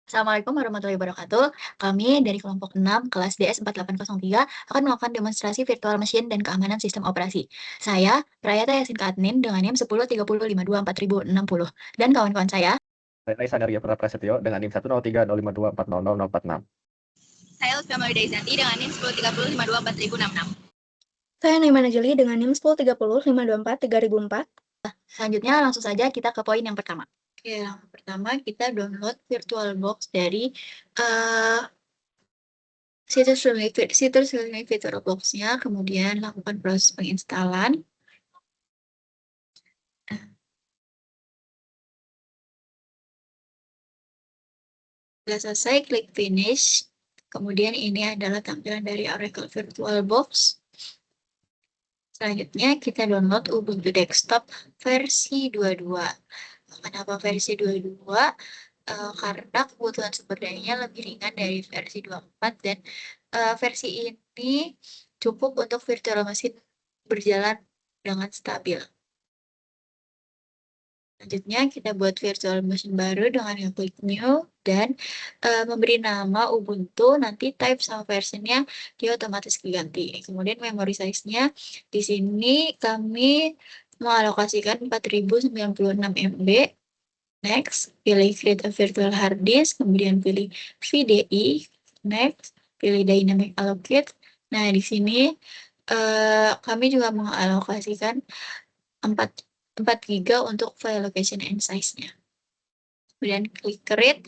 Assalamualaikum warahmatullahi wabarakatuh. Kami dari kelompok 6 kelas DS4803 akan melakukan demonstrasi virtual machine dan keamanan sistem operasi. Saya, Prayata Yasin Katnin dengan NIM 1030524060 dan kawan-kawan saya. Renai Sandaria Prasetyo dengan NIM 10305240046. Saya Lutfi Maulida Izanti dengan NIM 1030524066. Saya Naimana Jeli dengan NIM 10305243.004. Selanjutnya langsung saja kita ke poin yang pertama. Oke, yang pertama kita download VirtualBox dari situs resmi VirtualBox-nya, kemudian lakukan proses penginstalan. Setelah selesai, klik finish. Kemudian ini adalah tampilan dari Oracle VirtualBox. Selanjutnya kita download Ubuntu Desktop versi 22. Kenapa versi 22? Karena kebutuhan sumber dayanya lebih ringan dari versi 24 dan versi ini cukup untuk virtual machine berjalan dengan stabil. Selanjutnya kita buat virtual machine baru dengan klik new dan memberi nama Ubuntu, nanti type sama versionnya dia otomatis diganti. Kemudian memory size-nya di sini kami mengalokasikan 4096 MB. Next, pilih create a virtual hard disk, kemudian pilih VDI, next, pilih dynamic allocate. Nah, di sini kami juga mengalokasikan 4 GB untuk file location and size-nya. Kemudian klik create,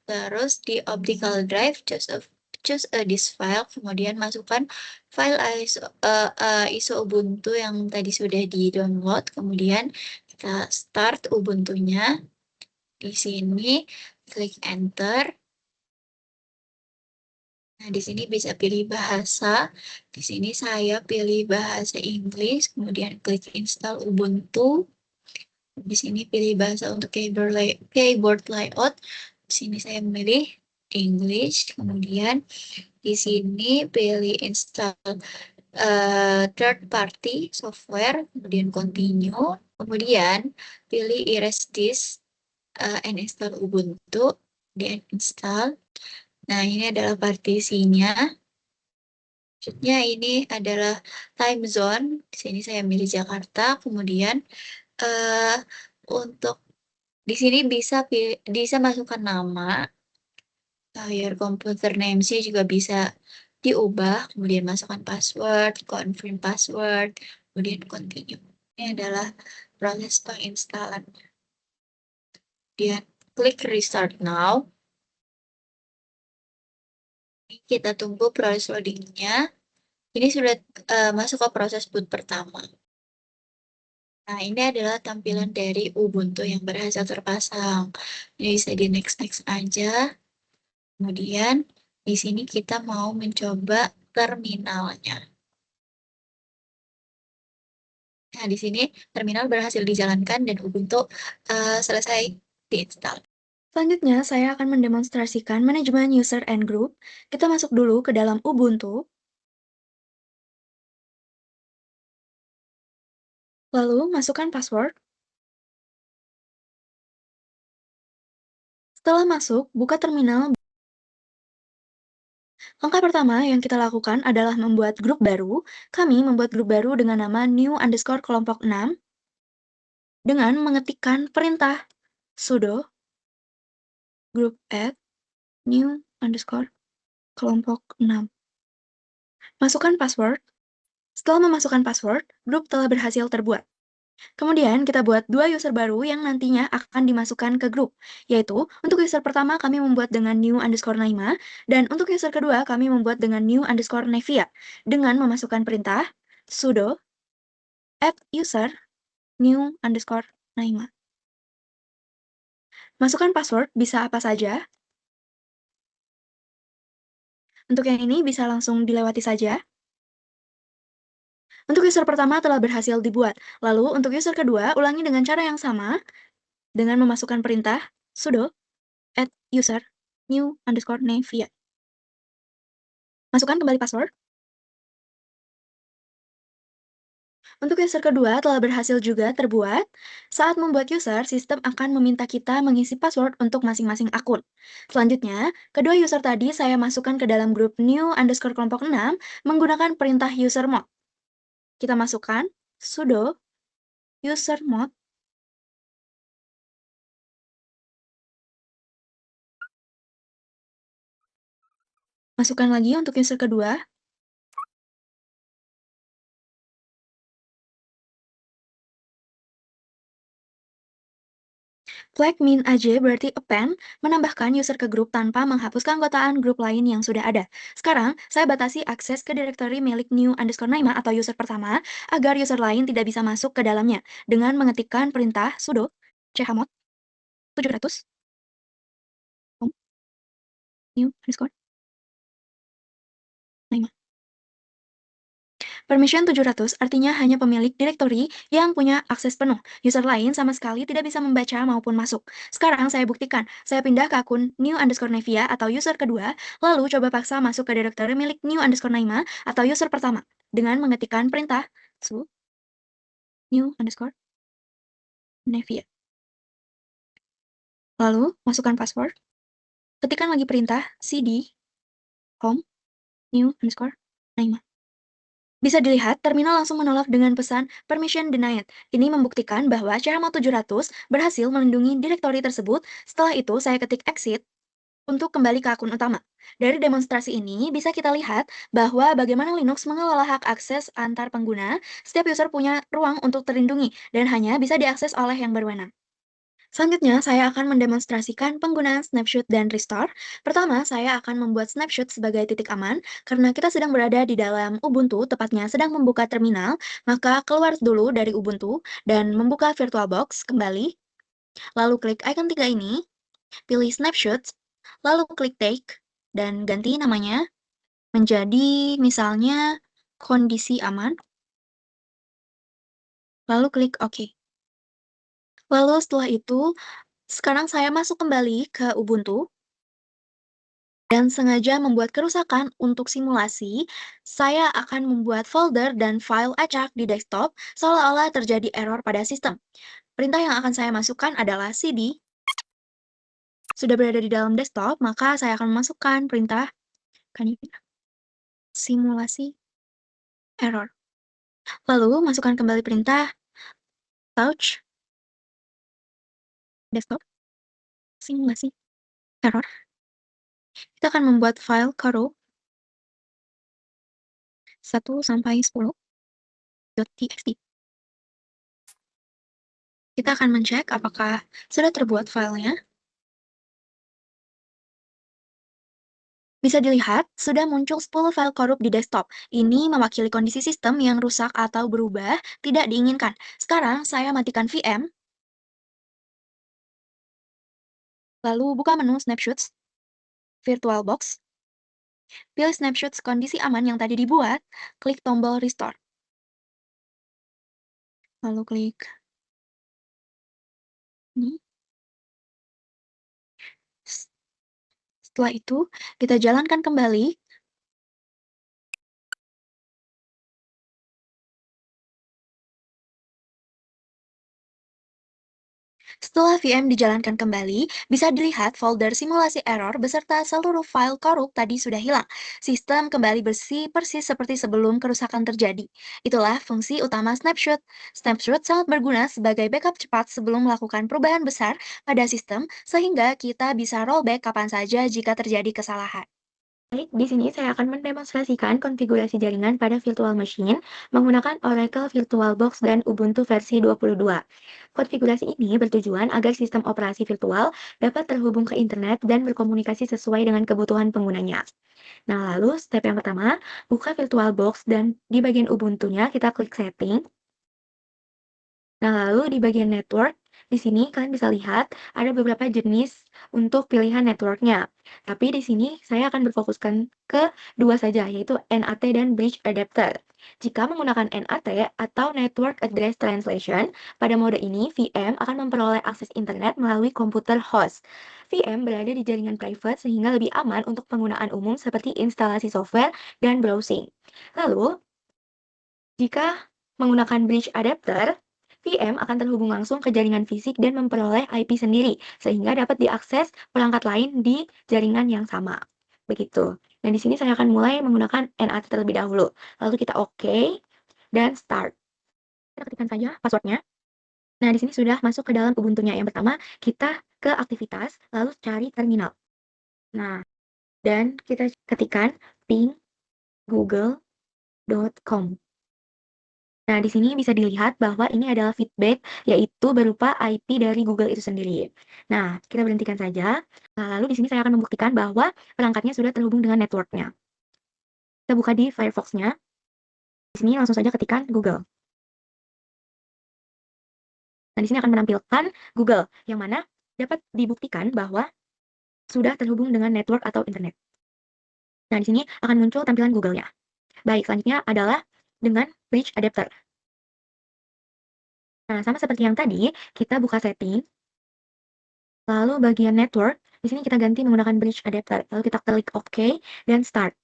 terus di optical drive, choose a disk file, kemudian masukkan file ISO Ubuntu yang tadi sudah di-download, kemudian kita start Ubuntunya. Di sini klik enter. Nah, di sini bisa pilih bahasa. Di sini saya pilih bahasa Inggris, kemudian klik install Ubuntu. Di sini pilih bahasa untuk keyboard layout. Di sini saya memilih English, kemudian di sini pilih install third party software, kemudian continue, kemudian pilih erase disk and install Ubuntu, di install. Nah, ini adalah partisinya. Maksudnya ini adalah time zone. Di sini saya milih Jakarta, kemudian untuk di sini bisa masukkan nama, your computer name-nya juga bisa diubah, kemudian masukkan password, confirm password, kemudian continue. Ini adalah proses penginstalan. Kemudian klik restart now. Kita tunggu proses loading-nya. Ini sudah masuk ke proses boot pertama. Nah, ini adalah tampilan dari Ubuntu yang berhasil terpasang. Ini bisa di next aja. Kemudian, di sini kita mau mencoba terminalnya. Nah, di sini terminal berhasil dijalankan dan Ubuntu selesai diinstal. Selanjutnya, saya akan mendemonstrasikan manajemen user and group. Kita masuk dulu ke dalam Ubuntu. Lalu, masukkan password. Setelah masuk, buka terminal. Langkah pertama yang kita lakukan adalah membuat grup baru. Kami membuat grup baru dengan nama new_kelompok 6 dengan mengetikkan perintah sudo group add new_kelompok 6. Masukkan password. Setelah memasukkan password, grup telah berhasil terbuat. Kemudian kita buat 2 user baru yang nantinya akan dimasukkan ke grup, yaitu untuk user pertama kami membuat dengan new_naima, dan untuk user kedua kami membuat dengan new_nevia, dengan memasukkan perintah sudo add user new_naima. Masukkan password bisa apa saja. Untuk yang ini bisa langsung dilewati saja. Untuk user pertama telah berhasil dibuat. Lalu untuk user kedua, ulangi dengan cara yang sama dengan memasukkan perintah sudo add user new_nevia. Masukkan kembali password. Untuk user kedua telah berhasil juga terbuat. Saat membuat user, sistem akan meminta kita mengisi password untuk masing-masing akun. Selanjutnya, kedua user tadi saya masukkan ke dalam grup new underscore kelompok 6 menggunakan perintah usermod. Kita masukkan sudo usermod. Masukkan lagi untuk user kedua. Flag min aj berarti append, menambahkan user ke grup tanpa menghapus keanggotaan grup lain yang sudah ada. Sekarang, saya batasi akses ke directory milik new underscore Naima atau user pertama, agar user lain tidak bisa masuk ke dalamnya, dengan mengetikkan perintah sudo chmod 700 home new underscore Naima. Permission 700 artinya hanya pemilik direktori yang punya akses penuh. User lain sama sekali tidak bisa membaca maupun masuk. Sekarang saya buktikan. Saya pindah ke akun new underscore Nevia atau user kedua, lalu coba paksa masuk ke direktori milik new underscore Naima atau user pertama dengan mengetikkan perintah su new underscore Nevia. Lalu masukkan password. Ketikkan lagi perintah cd home new underscore Naima. Bisa dilihat, terminal langsung menolak dengan pesan permission denied. Ini membuktikan bahwa Chmod 700 berhasil melindungi direktori tersebut. Setelah itu, saya ketik exit untuk kembali ke akun utama. Dari demonstrasi ini, bisa kita lihat bahwa bagaimana Linux mengelola hak akses antar pengguna. Setiap user punya ruang untuk terlindungi dan hanya bisa diakses oleh yang berwenang. Selanjutnya, saya akan mendemonstrasikan penggunaan snapshot dan restore. Pertama, saya akan membuat snapshot sebagai titik aman. Karena kita sedang berada di dalam Ubuntu, tepatnya sedang membuka terminal, maka keluar dulu dari Ubuntu dan membuka VirtualBox kembali. Lalu klik icon 3 ini, pilih snapshot, lalu klik take, dan ganti namanya menjadi misalnya kondisi aman. Lalu klik OK. Lalu setelah itu, sekarang saya masuk kembali ke Ubuntu dan sengaja membuat kerusakan untuk simulasi. Saya akan membuat folder dan file acak di desktop seolah-olah terjadi error pada sistem. Perintah yang akan saya masukkan adalah cd. Sudah berada di dalam desktop, maka saya akan memasukkan perintah simulasi error. Lalu masukkan kembali perintah touch desktop simulasi error. Kita akan membuat file korup 1 sampai 10.txt. Kita akan mencek apakah sudah terbuat filenya. Bisa dilihat, sudah muncul 10 file korup di desktop. Ini mewakili kondisi sistem yang rusak atau berubah, tidak diinginkan. Sekarang, saya matikan VM. Lalu buka menu Snapshots, VirtualBox. Pilih Snapshots kondisi aman yang tadi dibuat, klik tombol Restore. Lalu klik ini. Setelah itu, kita jalankan kembali. Setelah VM dijalankan kembali, bisa dilihat folder simulasi error beserta seluruh file korup tadi sudah hilang. Sistem kembali bersih persis seperti sebelum kerusakan terjadi. Itulah fungsi utama snapshot. Snapshot sangat berguna sebagai backup cepat sebelum melakukan perubahan besar pada sistem, sehingga kita bisa rollback kapan saja jika terjadi kesalahan. Baik, di sini saya akan mendemonstrasikan konfigurasi jaringan pada virtual machine menggunakan Oracle VirtualBox dan Ubuntu versi 22. Konfigurasi ini bertujuan agar sistem operasi virtual dapat terhubung ke internet dan berkomunikasi sesuai dengan kebutuhan penggunanya. Nah, lalu step yang pertama, buka VirtualBox dan di bagian Ubuntu-nya kita klik setting. Nah, lalu di bagian network, di sini kalian bisa lihat ada beberapa jenis untuk pilihan networknya. Tapi di sini saya akan berfokuskan ke dua saja, yaitu NAT dan Bridge Adapter. Jika menggunakan NAT atau Network Address Translation, pada mode ini VM akan memperoleh akses internet melalui komputer host. VM berada di jaringan private sehingga lebih aman untuk penggunaan umum seperti instalasi software dan browsing. Lalu, jika menggunakan bridge adapter, VM akan terhubung langsung ke jaringan fisik dan memperoleh IP sendiri, sehingga dapat diakses perangkat lain di jaringan yang sama. Begitu. Dan di sini saya akan mulai menggunakan NAT terlebih dahulu. Lalu kita OK dan start. Kita ketikkan saja passwordnya. Nah, di sini sudah masuk ke dalam Ubuntu-nya. Yang pertama, kita ke aktivitas, lalu cari terminal. Nah, dan kita ketikkan ping google.com. Nah, di sini bisa dilihat bahwa ini adalah feedback, yaitu berupa IP dari Google itu sendiri. Nah, kita berhentikan saja. Nah, lalu di sini saya akan membuktikan bahwa perangkatnya sudah terhubung dengan network-nya. Kita buka di Firefox-nya. Di sini langsung saja ketikkan Google. Nah, di sini akan menampilkan Google, yang mana dapat dibuktikan bahwa sudah terhubung dengan network atau internet. Nah, di sini akan muncul tampilan Google-nya. Baik, selanjutnya adalah dengan bridge adapter. Nah, sama seperti yang tadi, kita buka setting, lalu bagian network, di sini kita ganti menggunakan bridge adapter. Lalu kita klik OK dan start.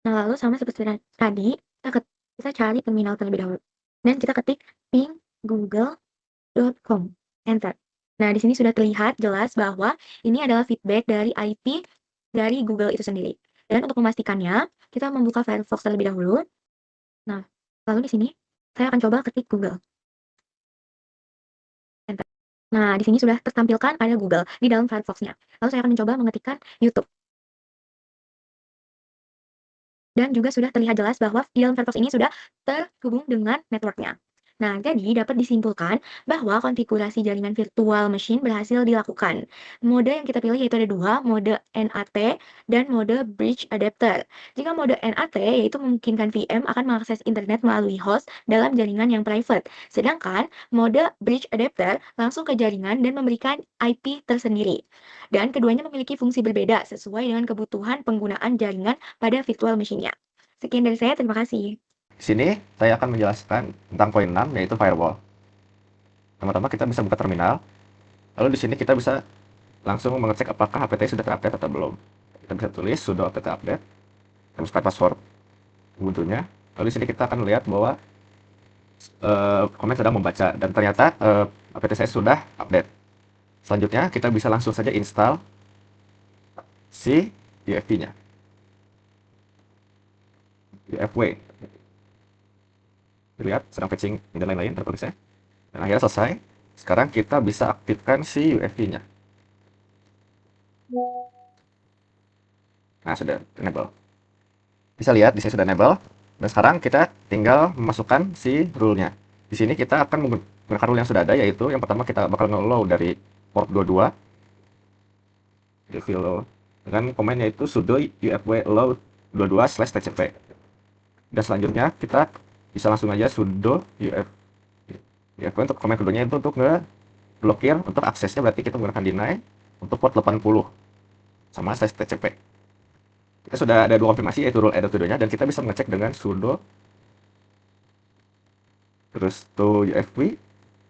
Nah, lalu sama seperti tadi, kita cari terminal terlebih dahulu. Dan kita ketik ping google.com. Enter. Nah, di sini sudah terlihat jelas bahwa ini adalah feedback dari IP dari Google itu sendiri. Dan untuk memastikannya, kita membuka Firefox terlebih dahulu. Nah, lalu di sini saya akan coba ketik Google. Enter. Nah, di sini sudah tertampilkan ada Google di dalam Firefox-nya. Lalu saya akan mencoba mengetikkan YouTube. Dan juga sudah terlihat jelas bahwa di dalam Firefox ini sudah terhubung dengan network-nya. Nah, jadi dapat disimpulkan bahwa konfigurasi jaringan virtual machine berhasil dilakukan. Mode yang kita pilih yaitu ada dua, mode NAT dan mode bridge adapter. Jika mode NAT yaitu memungkinkan VM akan mengakses internet melalui host dalam jaringan yang private. Sedangkan mode bridge adapter langsung ke jaringan dan memberikan IP tersendiri. Dan keduanya memiliki fungsi berbeda sesuai dengan kebutuhan penggunaan jaringan pada virtual machine-nya. Sekian dari saya, terima kasih. Di sini saya akan menjelaskan tentang poin 6 yaitu firewall. Pertama kita bisa buka terminal. Lalu di sini kita bisa langsung mengecek apakah APT sudah terupdate atau belum. Kita bisa tulis sudo apt update. Kita masukkan password Ubuntu-nya. Lalu di sini kita akan melihat bahwa komen sedang membaca dan ternyata APT saya sudah update. Selanjutnya kita bisa langsung saja install si UEFI-nya. UFW. Dilihat sedang fetching dan lain-lain tertulisnya. Dan akhirnya selesai. Sekarang kita bisa aktifkan si UEFI-nya. Nah, sudah enable. Bisa lihat di sini sudah enable. Dan sekarang kita tinggal memasukkan si rule-nya. Di sini kita akan menggunakan rule yang sudah ada, yaitu yang pertama kita bakal nge-load dari port 22. UEFI load dengan komen yaitu sudo UFW load 22/tcp. Dan selanjutnya kita bisa langsung aja sudo UFW untuk komen keduanya itu untuk ngeblokir untuk aksesnya, berarti kita menggunakan deny untuk port 80 sama /tcp. Kita sudah ada dua konfirmasi yaitu rule add sudonya, dan kita bisa mengecek dengan sudo terus to UFW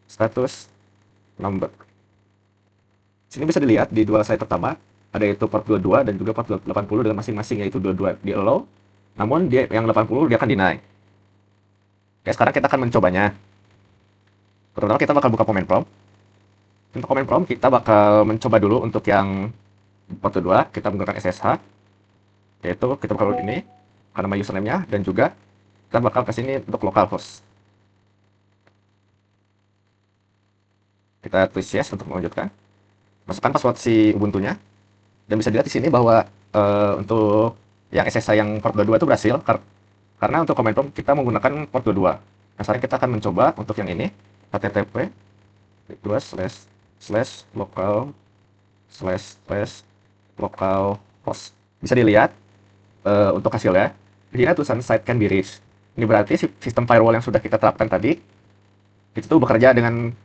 status number. Sini bisa dilihat di dua slide pertama ada yaitu port 22 dan juga port 80 dengan masing-masing yaitu 22 di allow, namun dia yang 80 dia akan deny. Oke, sekarang kita akan mencobanya. Pertama kita bakal buka command prompt. Untuk command prompt kita bakal mencoba dulu untuk yang port 22, kita menggunakan SSH. Yaitu kita bakal ini karena nama username-nya, dan juga kita bakal ke sini untuk localhost. Kita tulis yes untuk melanjutkan. Masukkan password si Ubuntu-nya. Dan bisa dilihat di sini bahwa untuk yang SSH yang port 22 itu berhasil karena untuk command prompt kita menggunakan port 22. Nah, sekarang kita akan mencoba untuk yang ini http //localhost. Bisa dilihat untuk hasilnya. Di sini tulisan site can be reached. Ini berarti sistem firewall yang sudah kita terapkan tadi itu tuh bekerja dengan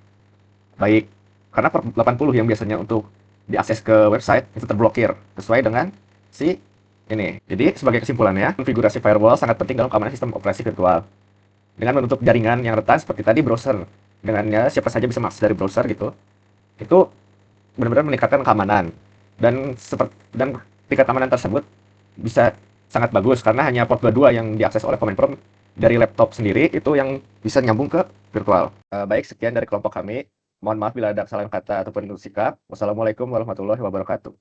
baik. Karena port 80 yang biasanya untuk diakses ke website itu terblokir sesuai dengan si ini. Jadi sebagai kesimpulannya, konfigurasi firewall sangat penting dalam keamanan sistem operasi virtual. Dengan menutup jaringan yang rentan seperti tadi browser, dengannya siapa saja bisa mengakses dari browser gitu. Itu benar-benar meningkatkan keamanan. Dan tingkat keamanan tersebut bisa sangat bagus karena hanya port 22 yang diakses oleh command prompt dari laptop sendiri itu yang bisa nyambung ke virtual. Baik, sekian dari kelompok kami. Mohon maaf bila ada kesalahan kata ataupun sikap. Wassalamualaikum warahmatullahi wabarakatuh.